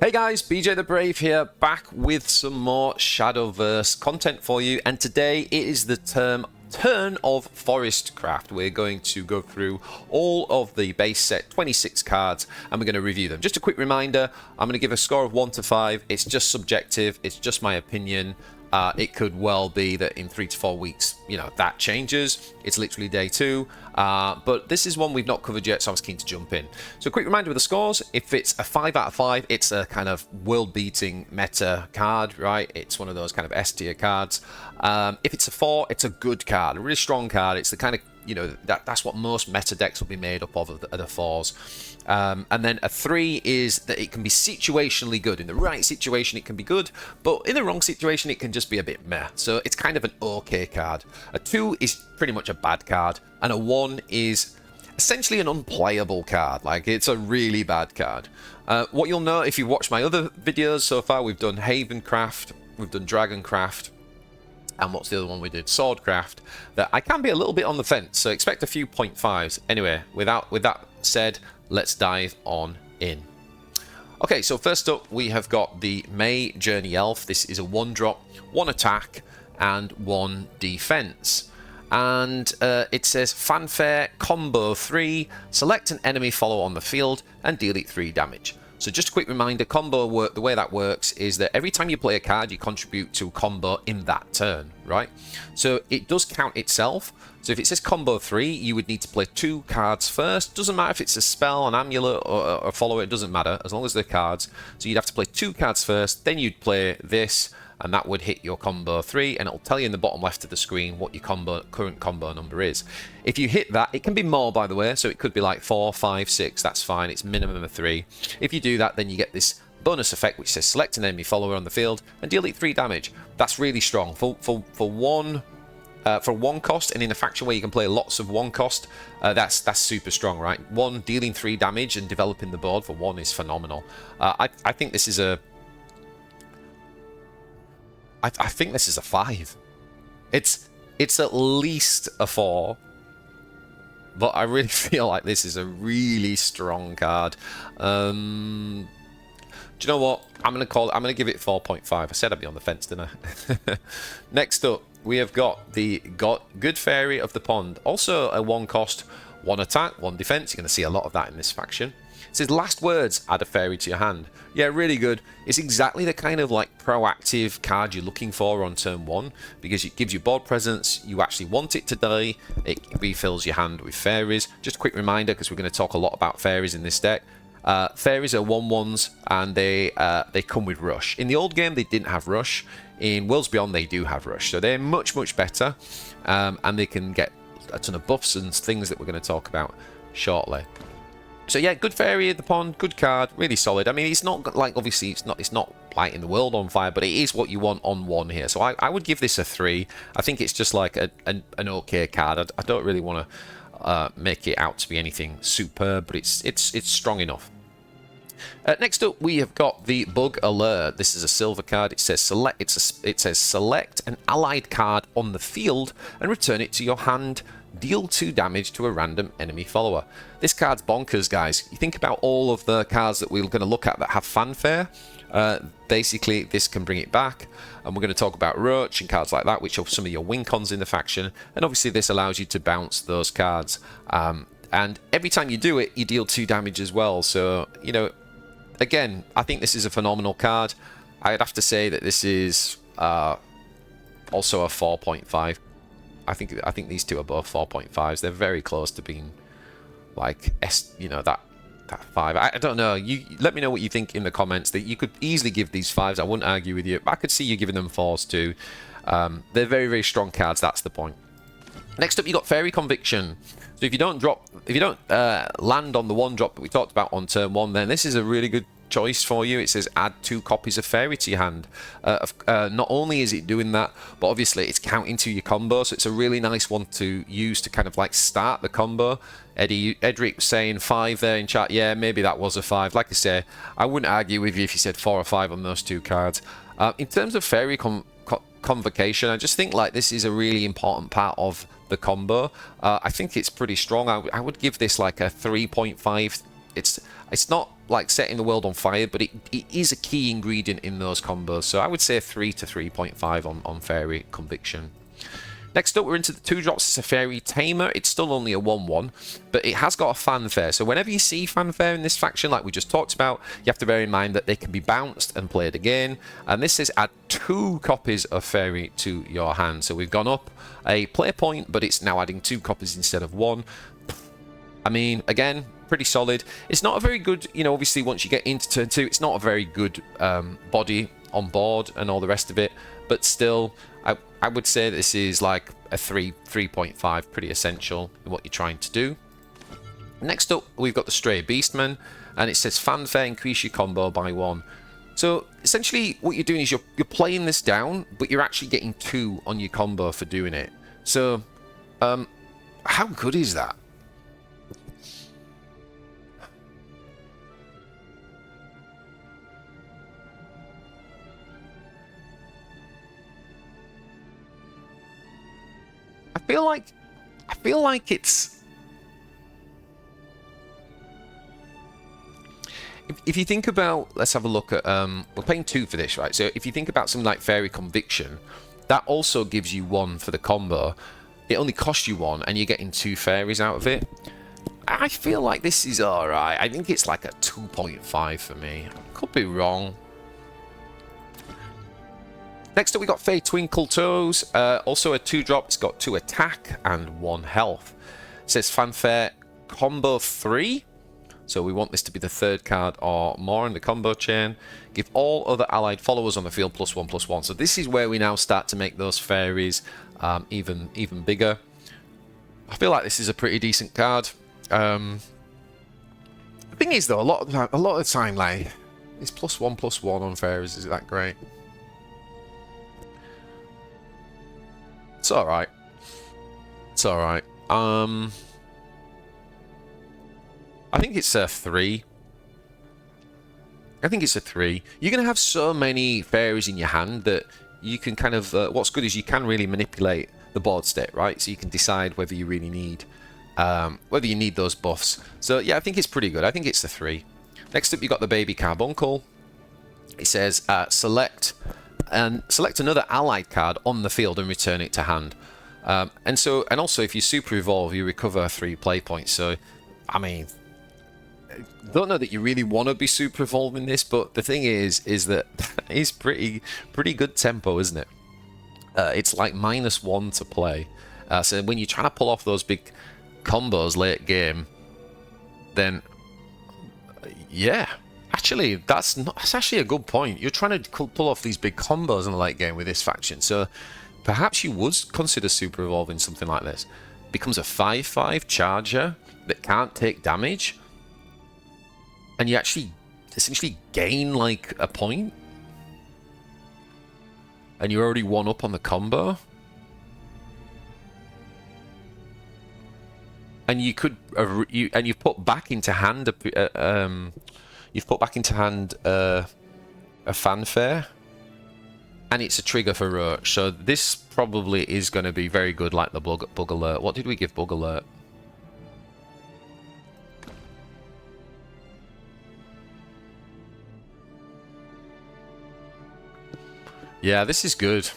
Hey guys, BJ the Brave here, back with some more Shadowverse content for you, and today it is the turn of Forestcraft. We're going to go through all of the base set 26 cards and we're going to review them. Just a quick reminder, I'm going to give a score of 1 to 5. It's just subjective, it's just my opinion. It could well be that in 3 to 4 weeks, you know, that changes. It's literally day 2. But this is one we've not covered yet, so I was keen to jump in. So a quick reminder of the scores. If it's a 5 out of 5, it's a kind of world-beating meta card, right? It's one of those kind of S tier cards. If it's a 4, it's a good card, a really strong card. It's the kind of, you know, that's what most meta decks will be made up of the 4s. And then a 3 is that it can be situationally good. In the right situation, it can be good, but in the wrong situation, it can just be a bit meh. So it's kind of an okay card. A 2 is pretty much a bad card, and a 1 is essentially an unplayable card. Like, it's a really bad card. What you'll know if you watch my other videos so far, we've done Havencraft, we've done Dragoncraft, and what's the other one we did? Swordcraft. That I can be a little bit on the fence, so expect a few 0.5s. Anyway, with that said, let's dive on in. Okay, so first up we have got the May Journey Elf. This is a 1-drop, 1 attack, and 1 defense. And it says fanfare, combo 3, select an enemy follow on the field, and deal it 3 damage. So just a quick reminder, combo work, the way that works is that every time you play a card, you contribute to a combo in that turn, right? So it does count itself. So if it says combo 3, you would need to play 2 cards first. Doesn't matter if it's a spell, an amulet, or a follower, it doesn't matter, as long as they're cards. So you'd have to play 2 cards first, then you'd play this, and that would hit your combo 3, and it'll tell you in the bottom left of the screen what your current combo number is. If you hit that, it can be more, by the way, so it could be like 4, 5, 6, that's fine, it's minimum of 3. If you do that, then you get this bonus effect which says select an enemy follower on the field and deal it 3 damage. That's really strong. For one cost, and in a faction where you can play lots of 1 cost, that's super strong, right? 1 dealing 3 damage and developing the board for 1 is phenomenal. I think this is a... I think this is a 5. It's at least a 4, but I really feel like this is a really strong card. Do you know what? I'm gonna give it 4.5. I said I'd be on the fence, didn't I? Next up, we have got the Good Fairy of the Pond. Also a 1 cost, 1 attack, 1 defense. You're gonna see a lot of that in this faction. It says last words, add a fairy to your hand. Yeah, really good. It's exactly the kind of like proactive card you're looking for on turn 1, because it gives you board presence, you actually want it to die, it refills your hand with fairies. Just a quick reminder, because we're going to talk a lot about fairies in this deck. Fairies are 1/1s, and they come with rush. In the old game, they didn't have rush. In Worlds Beyond, they do have rush, so they're much, much better, and they can get a ton of buffs and things that we're going to talk about shortly. So yeah, Good Fairy of the Pond, good card, really solid. I mean, it's not like, obviously it's not lighting the world on fire, but it is what you want on 1 here. So I would give this a 3. I think it's just like an okay card. I don't really want to make it out to be anything superb, but it's strong enough. Next up, we have got the Bug Alert. This is a silver card. It says select. It says select an allied card on the field and return it to your hand. Deal 2 damage to a random enemy follower. This card's bonkers, guys. You think about all of the cards that we're going to look at that have fanfare. Basically, this can bring it back. And we're going to talk about Roach and cards like that, which are some of your win cons in the faction. And obviously, this allows you to bounce those cards. And every time you do it, you deal 2 damage as well. So, you know, again, I think this is a phenomenal card. I'd have to say that this is also a 4.5. I think these two are both 4.5s. They're very close to being like you know, that 5. I don't know. You let me know what you think in the comments. That you could easily give these 5s. I wouldn't argue with you. I could see you giving them 4s too. They're very, very strong cards. That's the point. Next up, you got Fairy Conviction. So if you don't land on the 1-drop that we talked about on turn 1, then this is a really good choice for you. It says add 2 copies of Fairy to your hand. Not only is it doing that, but obviously it's counting to your combo, so it's a really nice one to use to kind of like start the combo. Edric was saying 5 there in chat. Yeah, maybe that was a 5. Like I say, I wouldn't argue with you if you said 4 or 5 on those 2 cards. In terms of Fairy Convocation, I just think like this is a really important part of the combo. I think it's pretty strong. I would give this like a 3.5. It's not like setting the world on fire, but it is a key ingredient in those combos. So I would say 3 to 3.5 on Fairy Conviction. Next up, we're into the 2-drops. It's a Fairy Tamer. It's still only a 1/1, but it has got a fanfare. So whenever you see fanfare in this faction, like we just talked about, you have to bear in mind that they can be bounced and played again. And this says add 2 copies of Fairy to your hand. So we've gone up a play point, but it's now adding 2 copies instead of 1. I mean, again, pretty solid. It's not a very good, you know, obviously once you get into turn 2, it's not a very good body on board and all the rest of it, but still, I would say this is like a 3.5, pretty essential in what you're trying to do. Next up, we've got the Stray Beastmen, and it says fanfare, increase your combo by 1. So essentially what you're doing is you're playing this down, but you're actually getting 2 on your combo for doing it. So how good is that? I feel like it's... If you think about, let's have a look at, we're paying 2 for this, right? So if you think about something like Fairy Conviction, that also gives you 1 for the combo. It only costs you 1, and you're getting 2 fairies out of it. I feel like this is alright. I think it's like a 2.5 for me. Could be wrong. Next up, we got Fae Twinkle Toes. Also a 2-drop. It's got 2 attack and 1 health. It says fanfare combo 3. So we want this to be the 3rd card or more in the combo chain. Give all other allied followers on the field +1/+1. So this is where we now start to make those fairies even bigger. I feel like this is a pretty decent card. The thing is, though, a lot of the time, like, it's +1/+1 on fairies. Is it that great? It's alright. It's alright. I think it's a 3. I think it's a 3. You're going to have so many fairies in your hand that you can kind of... what's good is you can really manipulate the board state, right? So you can decide whether you really need... whether you need those buffs. So yeah, I think it's pretty good. I think it's the 3. Next up, you got the baby Caruncle. It says select another allied card on the field and return it to hand. And also if you super evolve, you recover 3 play points. So I mean, don't know that you really want to be super evolving this, but the thing is that it's pretty good tempo, isn't it? It's like -1 to play. So when you're trying to pull off those big combos late game, then yeah, actually that's actually a good point. You're trying to pull off these big combos in the late game with this faction, so perhaps you would consider super evolving something like this. Becomes a 5/5 charger that can't take damage, and you actually essentially gain like a point, and you're already 1 up on the combo. And you could you've put back into hand a fanfare, and it's a trigger for Roach. So this probably is going to be very good, like the bug alert. What did we give bug alert? Yeah, this is good.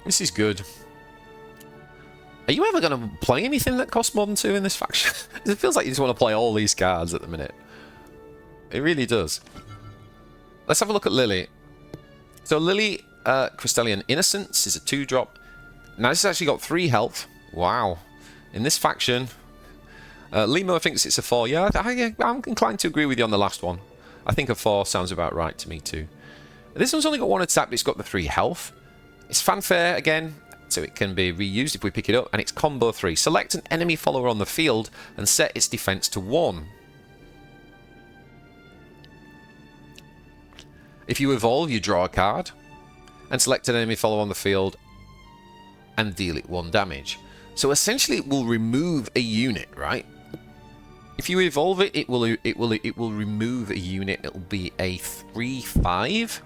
This is good. Are you ever going to play anything that costs more than 2 in this faction? It feels like you just want to play all these cards at the minute. It really does. Let's have a look at Lily. So Lily, Castellian Innocence is a 2-drop. Now this has actually got 3 health. Wow. In this faction, Limo thinks it's a 4. Yeah, I'm inclined to agree with you on the last one. I think a 4 sounds about right to me too. This one's only got 1 attack, but it's got the 3 health. It's fanfare again, so it can be reused if we pick it up, and it's combo 3. Select an enemy follower on the field and set its defense to 1. If you evolve, you draw a card and select an enemy follower on the field and deal it 1 damage. So essentially it will remove a unit, right? If you evolve it, it will remove a unit. It'll be a 3/5.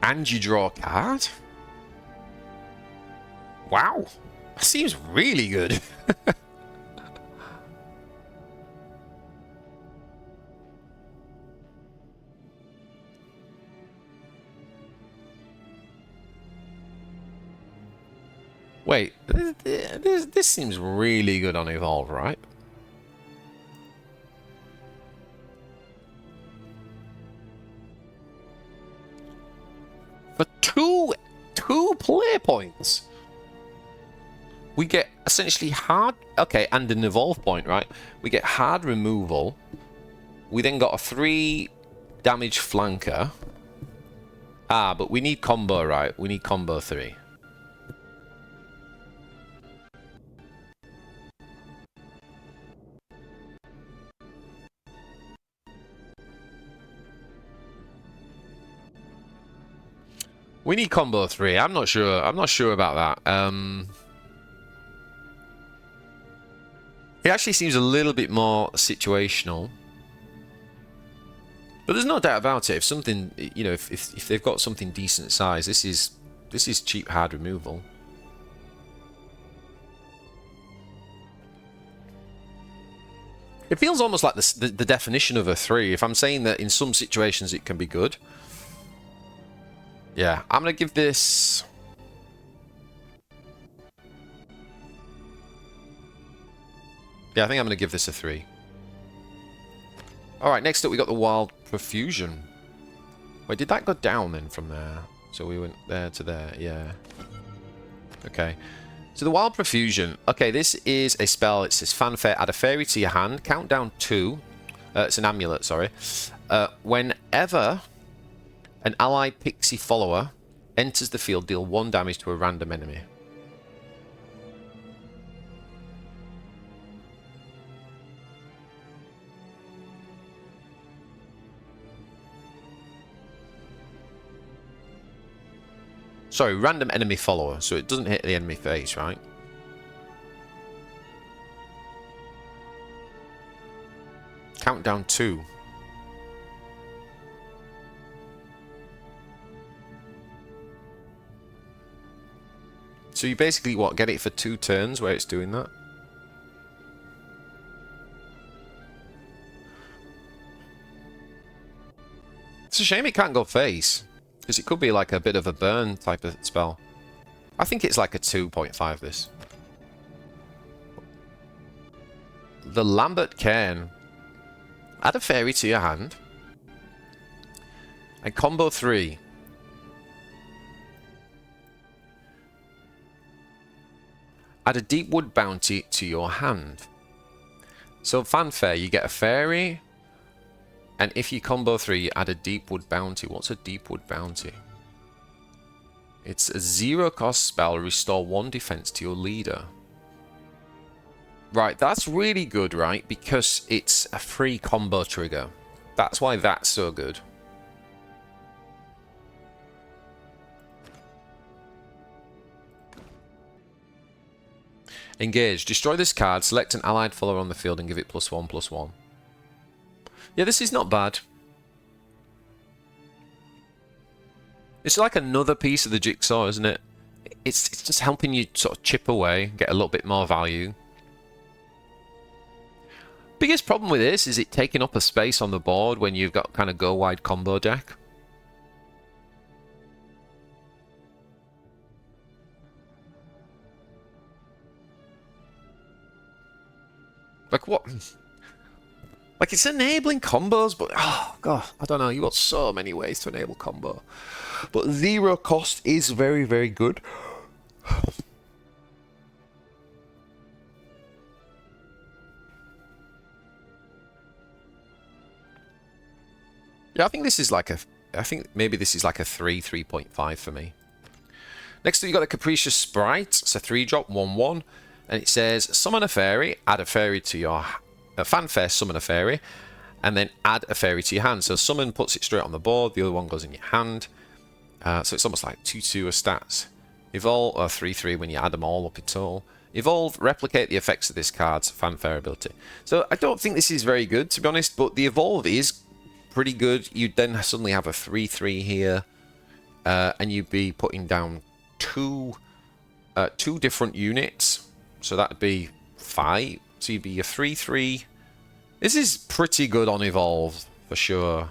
And you draw a card? Wow. That seems really good. Wait, this seems really good on Evolve, right? For two play points, we get essentially hard... Okay, and an Evolve point, right? We get hard removal. We then got a 3 damage flanker. Ah, but we need combo, right? We need combo 3. We need combo 3. I'm not sure. I'm not sure about that. It actually seems a little bit more situational. But there's no doubt about it. If something, you know, if they've got something decent size, this is cheap hard removal. It feels almost like the definition of a 3. If I'm saying that in some situations it can be good. Yeah, I'm going to give this... Yeah, I think I'm going to give this a 3. Alright, next up we got the Wild Profusion. Wait, did that go down then from there? So we went there to there, yeah. Okay. So the Wild Profusion. Okay, this is a spell. It says fanfare, add a fairy to your hand. Count down 2. It's an amulet, sorry. Whenever an allied pixie follower enters the field, deal 1 damage to a random enemy. Sorry, random enemy follower, so it doesn't hit the enemy face, right? Countdown 2. So you basically, what, get it for 2 turns where it's doing that? It's a shame it can't go face. Because it could be like a bit of a burn type of spell. I think it's like a 2.5 this. The Lambert K. Add a fairy to your hand. And combo 3. Add a Deepwood Bounty to your hand. So fanfare, you get a fairy. And if you combo 3, you add a Deepwood Bounty. What's a Deepwood Bounty? It's a 0-cost spell. Restore 1 defense to your leader. Right, that's really good, right? Because it's a free combo trigger. That's why that's so good. Engage. Destroy this card. Select an allied follower on the field and give it +1/+1. Yeah, this is not bad. It's like another piece of the jigsaw, isn't it? It's just helping you sort of chip away, get a little bit more value. Biggest problem with this is it taking up a space on the board when you've got kind of go-wide combo deck. Like what? Like, it's enabling combos, but, oh, God, I don't know. You've got so many ways to enable combo. But 0 cost is very, very good. Yeah, I think this is like a... I think maybe this is like a 3.5 for me. Next up, you got the Capriccious Sprite. It's a 3-drop, 1/1. And it says, summon a fairy, add a fairy to your... fanfare, summon a fairy, and then add a fairy to your hand. So summon puts it straight on the board, the other one goes in your hand. So it's almost like 2/2 stats. Evolve, or 3/3 when you add them all up in total. Evolve, replicate the effects of this card's fanfare ability. So I don't think this is very good, to be honest, but the Evolve is pretty good. You'd then suddenly have a 3/3 here, and you'd be putting down two different units. So that'd be 5. So you'd be a 3/3. This is pretty good on Evolve, for sure.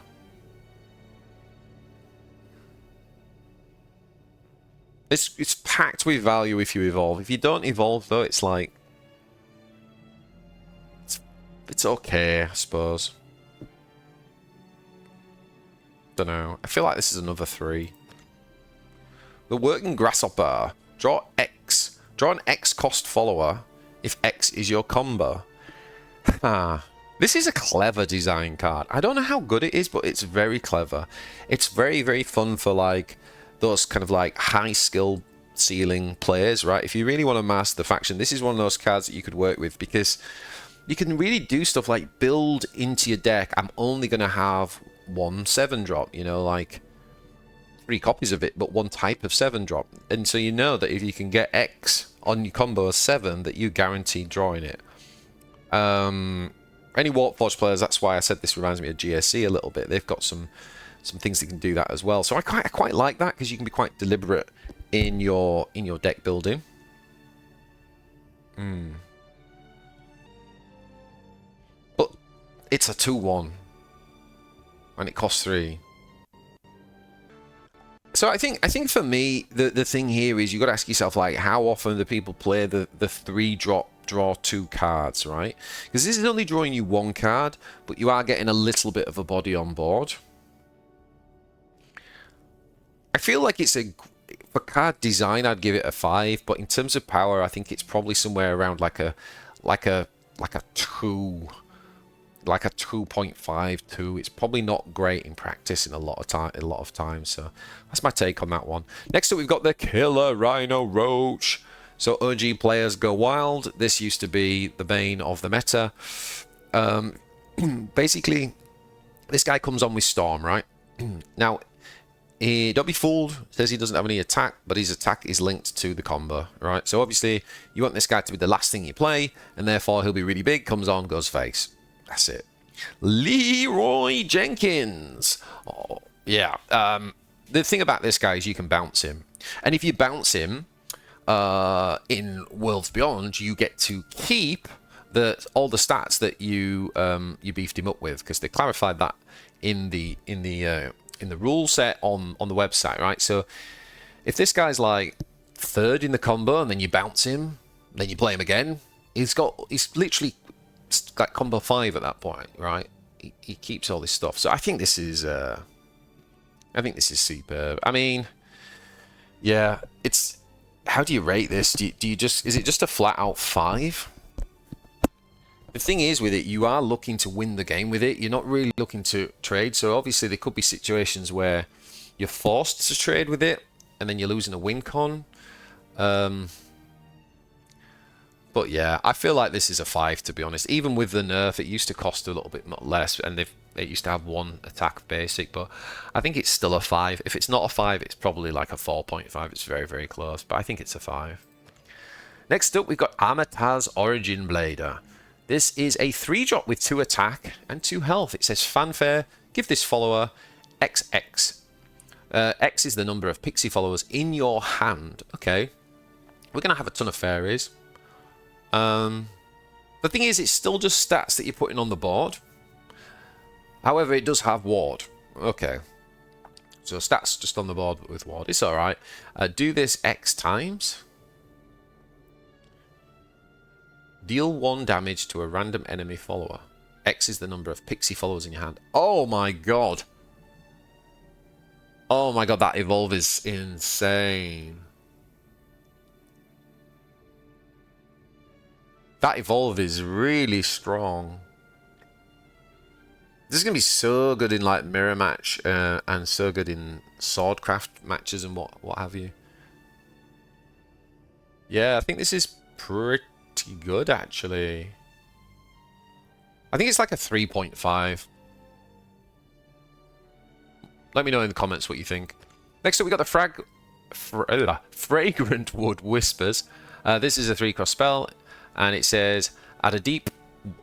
'Cause, It's packed with value if you evolve. If you don't evolve, though, it's like... It's okay, I suppose. Don't know. I feel like this is another 3. The Working Grasshopper. Draw X. Draw an X cost follower if X is your combo. This is a clever design card. I don't know how good it is, but it's very clever. It's very, very fun for like those kind of like high skill ceiling players, right? If you really want to master the faction, this is one of those cards that you could work with because you can really do stuff like build into your deck. I'm only going to have 1 7-drop, you know, like 3 copies of it, but 1 type of 7-drop. And so you know that if you can get X on your combo of 7, that you guaranteed drawing it. Any Warpforged players, that's why I said this reminds me of GSC a little bit. They've got some things that can do that as well. So I quite like that because you can be quite deliberate in your deck building. But it's a 2/1 and it costs 3. So I think for me the thing here is you got to ask yourself, like, how often do people play the 3-drop draw 2 cards, right? Because this is only drawing you 1 card, but you are getting a little bit of a body on board. I feel like it's for card design I'd give it a 5, but in terms of power I think it's probably somewhere around like a 2. Like a 2.52. It's probably not great in practice in a lot of times. So that's my take on that one. Next up, we've got the Killer Rhino Roach. So OG players go wild. This used to be the bane of the meta. Basically, this guy comes on with Storm, right? Now, don't be fooled. Says he doesn't have any attack, but his attack is linked to the combo, right? So obviously, you want this guy to be the last thing you play, and therefore he'll be really big. Comes on, goes face. That's it. Leroy Jenkins. Oh, yeah. The thing about this guy is you can bounce him. And if you bounce him in Worlds Beyond, you get to keep all the stats that you beefed him up with, because they clarified that in the rule set on the website, right? So if this guy's like 3rd in the combo and then you bounce him, then you play him again, he's literally like combo 5 at that point, right? He keeps all this stuff. So I think this is superb. I mean, yeah, it's, how do you rate this? Do you just, is it just a flat out 5? The thing is with it, you are looking to win the game with it. You're not really looking to trade. So obviously there could be situations where you're forced to trade with it and then you're losing a win con. But yeah, I feel like this is a 5, to be honest. Even with the nerf, it used to cost a little bit less, and it used to have 1 attack basic, but I think it's still a 5. If it's not a 5, it's probably like a 4.5. It's very, very close, but I think it's a 5. Next up, we've got Amitas Origin Blader. This is a 3-drop with 2 attack and 2 health. It says fanfare, give this follower XX. X is the number of pixie followers in your hand. Okay, we're going to have a ton of fairies. The thing is, it's still just stats that you're putting on the board. However, it does have ward. Okay. So stats just on the board with ward. It's alright. Do this X times. Deal 1 damage to a random enemy follower. X is the number of pixie followers in your hand. Oh my god. Oh my god, that evolve is insane. That evolve is really strong. This is going to be so good in like mirror match and so good in swordcraft matches and what have you. Yeah, I think this is pretty good actually. I think it's like a 3.5. Let me know in the comments what you think. Next up we got the Fragrant Wood Whispers. This is a 3-cost spell. And it says, add a deep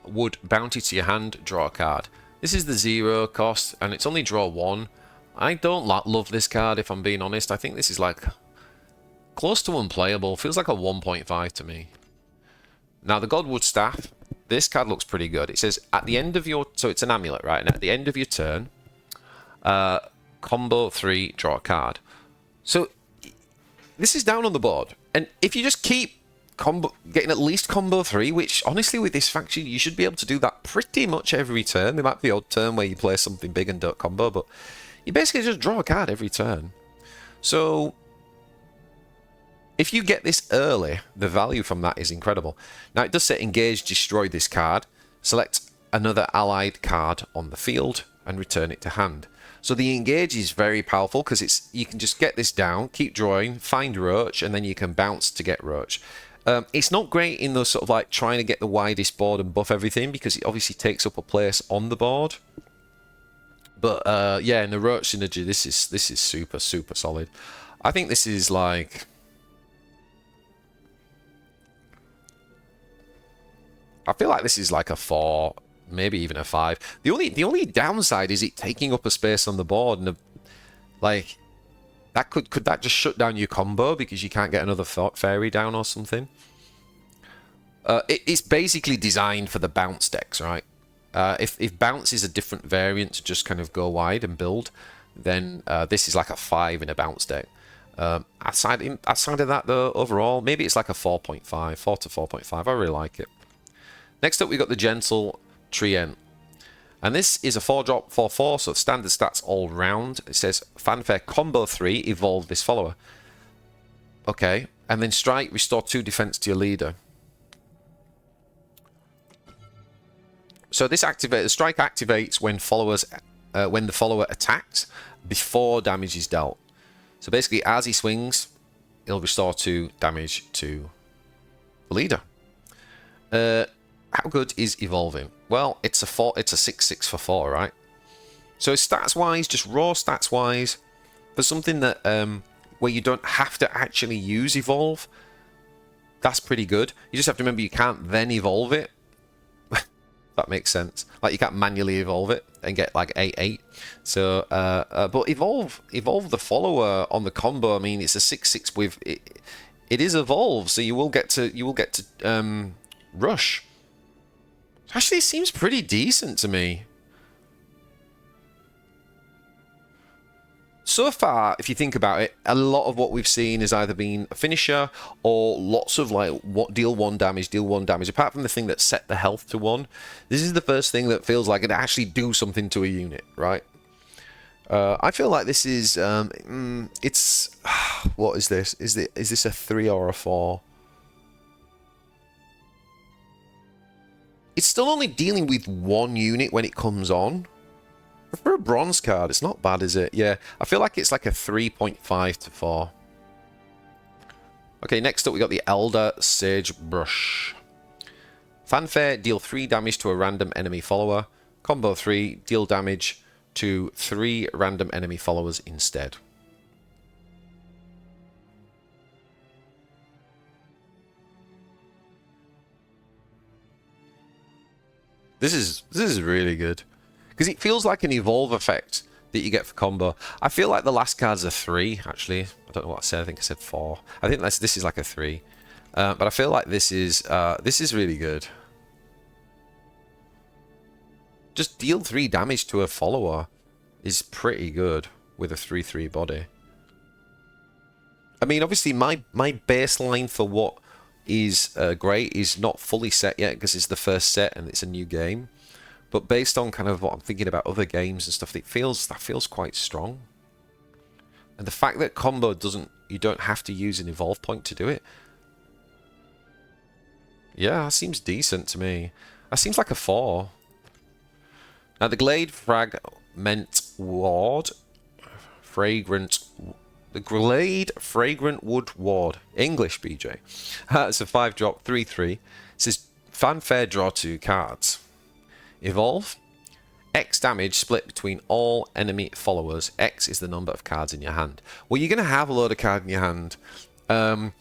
wood bounty to your hand, draw a card. This is the 0 cost, and it's only draw 1. I don't love this card, if I'm being honest. I think this is like close to unplayable. Feels like a 1.5 to me. Now, the Godwood Staff, this card looks pretty good. It says, at the end of your... So it's an amulet, right? And at the end of your turn, combo 3, draw a card. So this is down on the board. And if you just keep getting at least combo 3, which honestly with this faction you should be able to do that pretty much every turn. There might be the odd turn where you play something big and don't combo, but you basically just draw a card every turn. So if you get this early, the value from that is incredible. Now it does say engage, destroy this card, select another allied card on the field and return it to hand. So the engage is very powerful because you can just get this down, keep drawing, find Roach, and then you can bounce to get Roach. It's not great in those sort of like trying to get the widest board and buff everything because it obviously takes up a place on the board. But yeah, in the Roach synergy, this is super solid. I think this is like, I feel like this is like a 4, maybe even a 5. The only downside is it taking up a space on the board, and like that could that just shut down your combo because you can't get another fairy down or something. It's basically designed for the bounce decks, right? If bounce is a different variant to just kind of go wide and build, then this is like a 5 in a bounce deck. Outside of that though, overall, maybe it's like a 4.5, 4 to 4.5. I really like it. Next up, we got the Gentle Trien. And this is a 4-drop 4/4, so standard stats all round. It says fanfare combo 3, evolve this follower. Okay, and then strike, restore 2 defense to your leader. So this activates, the strike activates when the follower attacks before damage is dealt. So basically, as he swings, he'll restore 2 damage to the leader. How good is evolving? Well, it's a 6/6 for 4, right? So stats wise, just raw stats wise, for something that where you don't have to actually use evolve, that's pretty good. You just have to remember you can't then evolve it. That makes sense. Like you can't manually evolve it and get like 8/8. So, but evolve the follower on the combo. I mean, it's a 6/6 with it. It is evolve, so you will get to rush. Actually, it seems pretty decent to me. So far, if you think about it, a lot of what we've seen has either been a finisher or lots of like deal 1 damage. Apart from the thing that set the health to 1, this is the first thing that feels like it actually do something to a unit, right? I feel like this is it's what is this? Is this a 3 or a 4? It's still only dealing with 1 unit when it comes on. For a bronze card, it's not bad, is it? Yeah, I feel like it's like a 3.5 to 4. Okay, next up we got the Elder Sagebrush. Fanfare, deal 3 damage to a random enemy follower. Combo 3, deal damage to 3 random enemy followers instead. This is really good. Because it feels like an evolve effect that you get for combo. I feel like the last card's a 3, actually. I don't know what I said. I think I said 4. I think this is like a 3. But I feel like this is really good. Just deal 3 damage to a follower is pretty good with a 3/3 body. I mean, obviously, my baseline for what is great is not fully set yet because it's the first set and it's a new game. But based on kind of what I'm thinking about other games and stuff, that feels quite strong. And the fact that combo you don't have to use an evolve point to do it. Yeah, that seems decent to me. That seems like a 4. Now the Glade Fragment Ward, the Glade Fragrant Wood Ward, English BJ. It's a 5-drop 3/3. It says fanfare, draw 2 cards. Evolve. X damage split between all enemy followers. X is the number of cards in your hand. Well, you're going to have a load of cards in your hand. And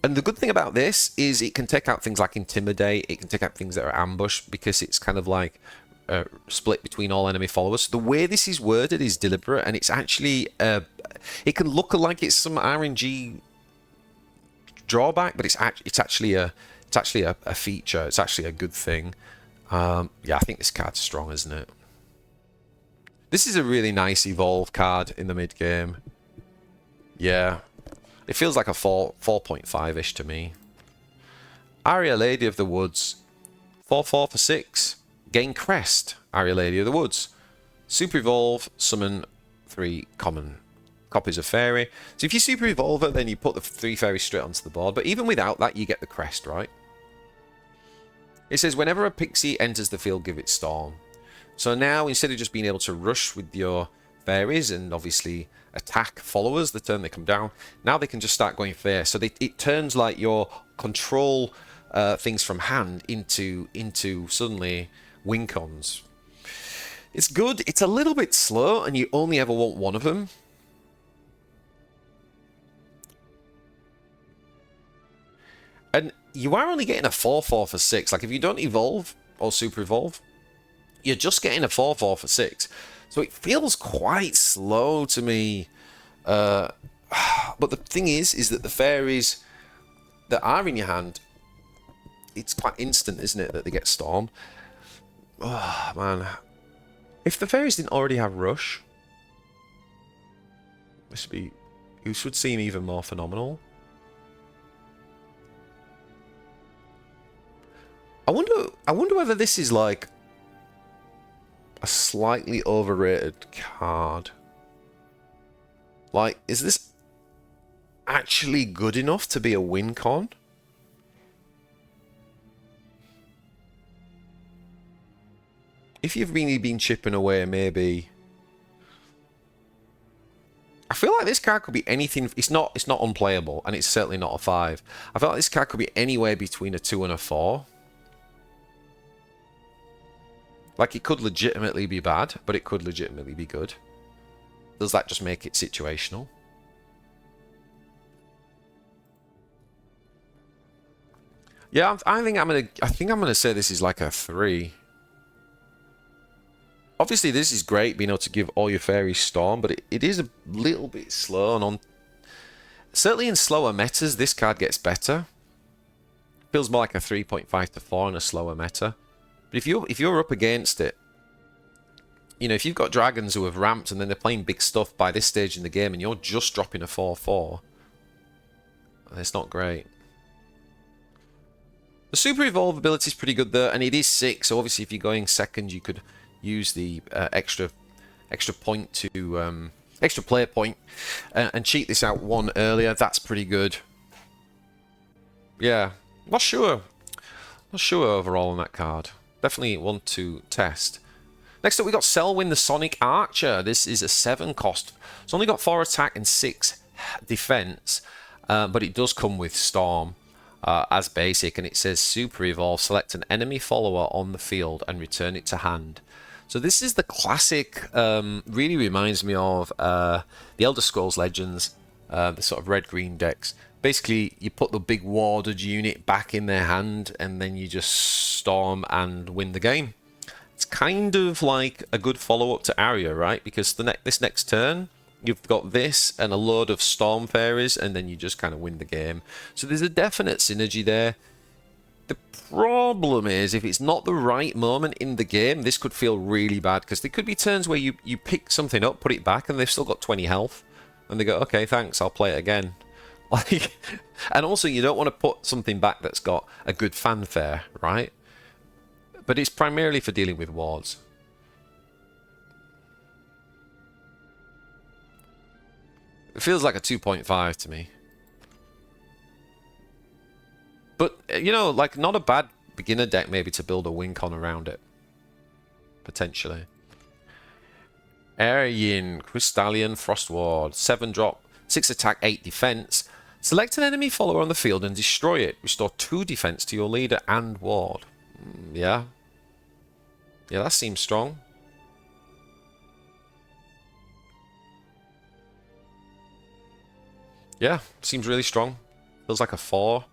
the good thing about this is it can take out things like Intimidate. It can take out things that are ambush because it's kind of like split between all enemy followers. The way this is worded is deliberate, and it's actually it can look like it's some RNG drawback, but it's actually a feature. It's actually a good thing. Yeah, I think this card's strong, isn't it? This is a really nice evolve card in the mid game. Yeah, It feels like a 4.5-ish to me. Aria, Lady of the Woods. 4/4 for 6. Gain Crest. Aria, Lady of the Woods. Super Evolve. Summon 3 common copies of Fairy. So if you Super Evolve her, then you put the 3 fairies straight onto the board. But even without that, you get the Crest, right? It says, whenever a pixie enters the field, give it Storm. So now, instead of just being able to rush with your fairies and obviously attack followers the turn they come down, now they can just start going fair. So it turns like your control things from hand into suddenly win cons. It's good. It's a little bit slow, and you only ever want one of them. And you are only getting a 4/4 for 6. Like, if you don't evolve or super evolve, you're just getting a 4/4 for 6. So it feels quite slow to me. But the thing is that the fairies that are in your hand, it's quite instant, isn't it, that they get Storm? Oh, man. If the fairies didn't already have Rush, this would seem even more phenomenal. I wonder whether this is like a slightly overrated card. Like, is this actually good enough to be a win con? If you've really been chipping away, maybe. I feel like this card could be anything. It's not unplayable, and it's certainly not a 5. I feel like this card could be anywhere between a 2 and a 4. Like, it could legitimately be bad, but it could legitimately be good. Does that just make it situational? Yeah, I think I'm gonna say this is like a 3. Obviously, this is great, being able to give all your fairies Storm, but it is a little bit slow, and certainly in slower metas, this card gets better. Feels more like a 3.5 to 4 in a slower meta. But if you're up against it, you know, if you've got dragons who have ramped and then they're playing big stuff by this stage in the game, and you're just dropping a 4/4, it's not great. The Super Evolve ability is pretty good there, and it is 6. So obviously, if you're going second, you could use the extra point to extra player point and cheat this out 1 earlier. That's pretty good. Yeah, not sure overall on that card. Definitely want to test. Next up, we got Selwyn the Sonic Archer. This is a 7 cost. It's only got 4 attack and 6 defense, but it does come with Storm as basic, and it says Super Evolve. Select an enemy follower on the field and return it to hand. So this is the classic. Really reminds me of the Elder Scrolls Legends, the sort of red-green decks. Basically, you put the big warded unit back in their hand, and then you just storm and win the game. It's kind of like a good follow-up to Aria, right? Because this next turn, you've got this and a load of Storm Fairies, and then you just kind of win the game. So there's a definite synergy there. The problem is, if it's not the right moment in the game, this could feel really bad, because there could be turns where you pick something up, put it back, and they've still got 20 health, and they go, okay, thanks, I'll play it again. Like, and also, you don't want to put something back that's got a good fanfare, right? But it's primarily for dealing with wards. It feels like a 2.5 to me. But, you know, like, not a bad beginner deck maybe to build a win con around it. Potentially. Arin Crystallion Frost Ward. 7 drop, 6 attack, 8 defense. Select an enemy follower on the field and destroy it. Restore 2 defense to your leader and ward. Yeah. Yeah, that seems strong. Yeah, seems really strong. Feels like a 4.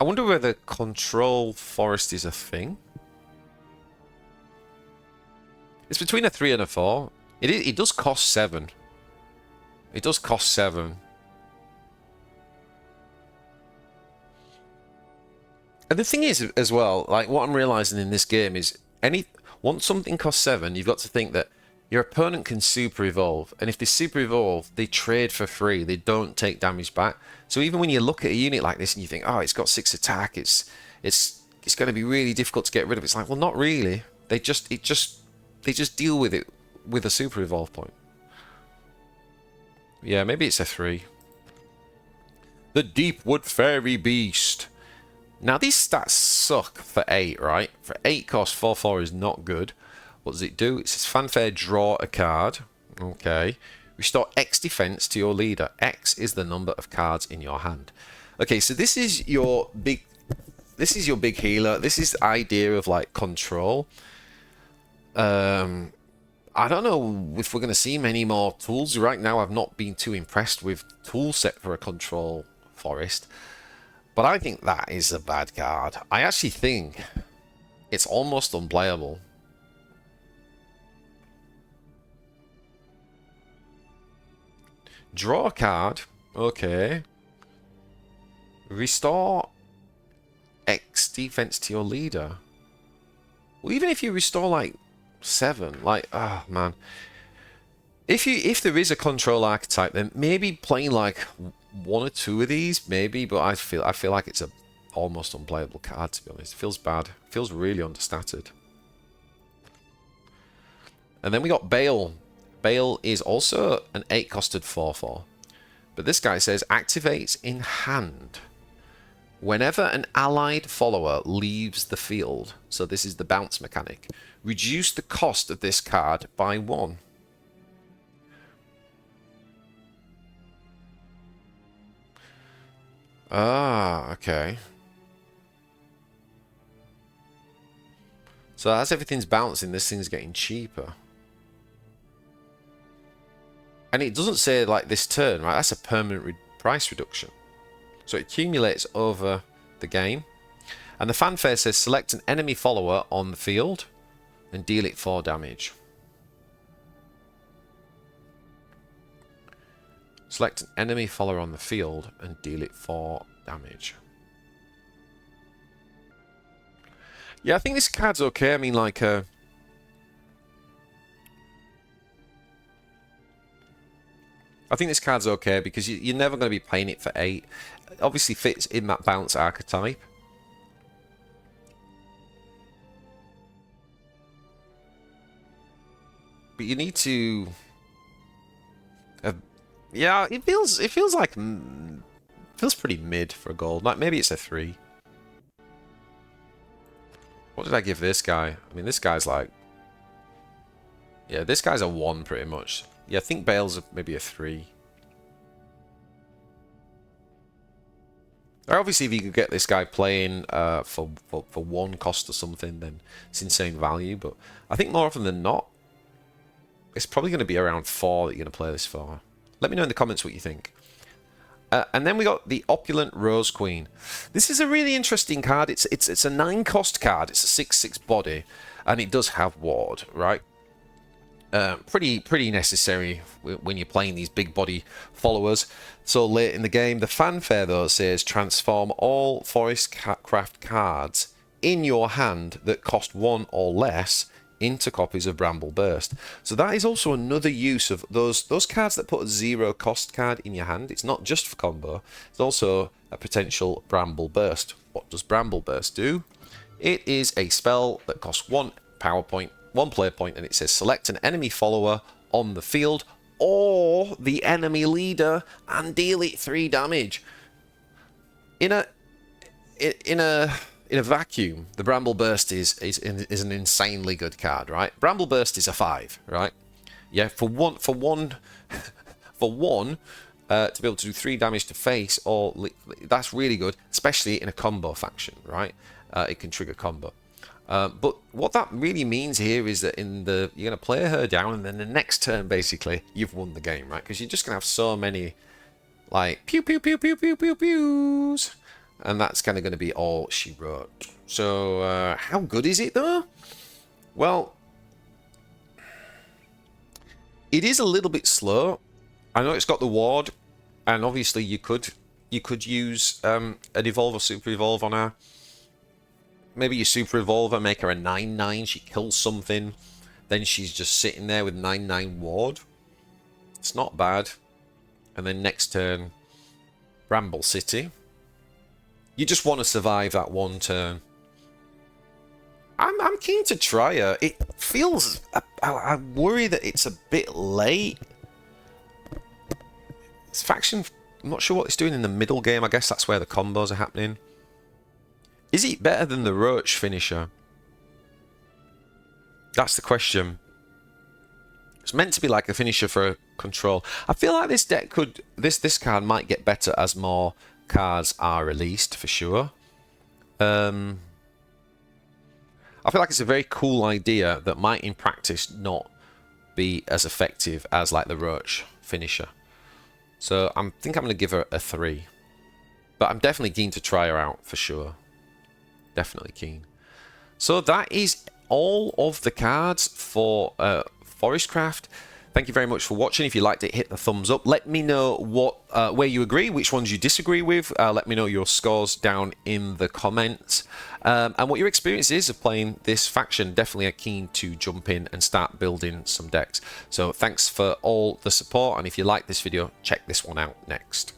I wonder whether control forest is a thing. It's between a 3 and a 4. It does cost 7. It does cost 7. And the thing is, as well, like, what I'm realizing in this game is, once something costs 7, you've got to think that your opponent can super evolve, and if they super evolve, they trade for free. They don't take damage back. So even when you look at a unit like this and you think, oh, it's got 6 attack, it's going to be really difficult to get rid of. It's like, well, not really. They just deal with it with a super evolve point. Yeah, maybe it's a 3. The Deepwood Fairy Beast. Now these stats suck for 8, right? For 8 cost, 4/4 is not good. What does it do? It says fanfare, draw a card. Okay. Restore X defense to your leader. X is the number of cards in your hand. Okay, so this is your big healer. This is the idea of like control. I don't know if we're going to see many more tools. Right now I've not been too impressed with tool set for a control forest. But I think that is a bad card. I actually think it's almost unplayable. Draw a card. Okay. Restore X defense to your leader. Well, even if you restore like 7, like, oh man. If there is a control archetype, then maybe playing like 1 or 2 of these, maybe. But I feel like it's a almost unplayable card, to be honest. It feels bad. It feels really understated. And then we got Bale. Bale is also an 8-costed 4/4. But this guy says activates in hand whenever an allied follower leaves the field. So this is the bounce mechanic. Reduce the cost of this card by 1. Ah, okay. So as everything's bouncing, this thing's getting cheaper. And it doesn't say like this turn, right? That's a permanent price reduction. So it accumulates over the game. And the fanfare says select an enemy follower on the field and deal it 4 damage. Select an enemy follower on the field and deal it 4 damage. Yeah, I think this card's okay. I mean, like, I think this card's okay because you're never going to be playing it for 8. It obviously fits in that bounce archetype. But you need to... yeah, it feels like... feels pretty mid for a gold. Like, maybe it's a 3. What did I give this guy? I mean, this guy's like... yeah, this guy's a 1 pretty much. Yeah, I think Bale's maybe a 3. Or obviously, if you could get this guy playing for 1 cost or something, then it's insane value. But I think more often than not, it's probably going to be around 4 that you're going to play this for. Let me know in the comments what you think. And then we got the Opulent Rose Queen. This is a really interesting card. It's a 9-cost card. It's a 6/6 body, and it does have ward, right? Pretty necessary when you're playing these big body followers so late in the game. The fanfare though says transform all Forestcraft cards in your hand that cost 1 or less into copies of Bramble Burst. So that is also another use of those cards that put a 0 cost card in your hand. It's not just for combo, it's also a potential Bramble Burst. What does Bramble Burst do? It is a spell that costs 1 power point, 1 player point, and it says select an enemy follower on the field or the enemy leader and deal it 3 damage. In a vacuum, the Bramble Burst is an insanely good card, right? Bramble Burst is a 5, right? Yeah, for one to be able to do 3 damage to face, or that's really good, especially in a combo faction, right? It can trigger combo. But what that really means here is that you're going to play her down, and then the next turn, basically, you've won the game, right? Because you're just going to have so many, like, pew, pew, pew, pew, pew, pew, pews. And that's kind of going to be all she wrote. So, how good is it, though? Well, it is a little bit slow. I know it's got the ward, and obviously you could use an evolve or super evolve on her. Maybe you super evolve her, make her a 9/9, she kills something. Then she's just sitting there with 9/9 ward. It's not bad. And then next turn, Bramble City. You just want to survive that one turn. I'm keen to try her. It feels... I worry that it's a bit late. This faction... I'm not sure what it's doing in the middle game. I guess that's where the combos are happening. Is it better than the Roach finisher? That's the question. It's meant to be like a finisher for control. I feel like this deck could... This card might get better as more cards are released, for sure. I feel like it's a very cool idea that might in practice not be as effective as like the Roach finisher. So I think I'm going to give her a 3. But I'm definitely keen to try her out for sure. Definitely keen. So that is all of the cards for Forestcraft. Thank you very much for watching. If you liked it, hit the thumbs up. Let me know what where you agree, which ones you disagree with. Let me know your scores down in the comments. And what your experience is of playing this faction. Definitely keen to jump in and start building some decks. So thanks for all the support. And if you like this video, check this one out next.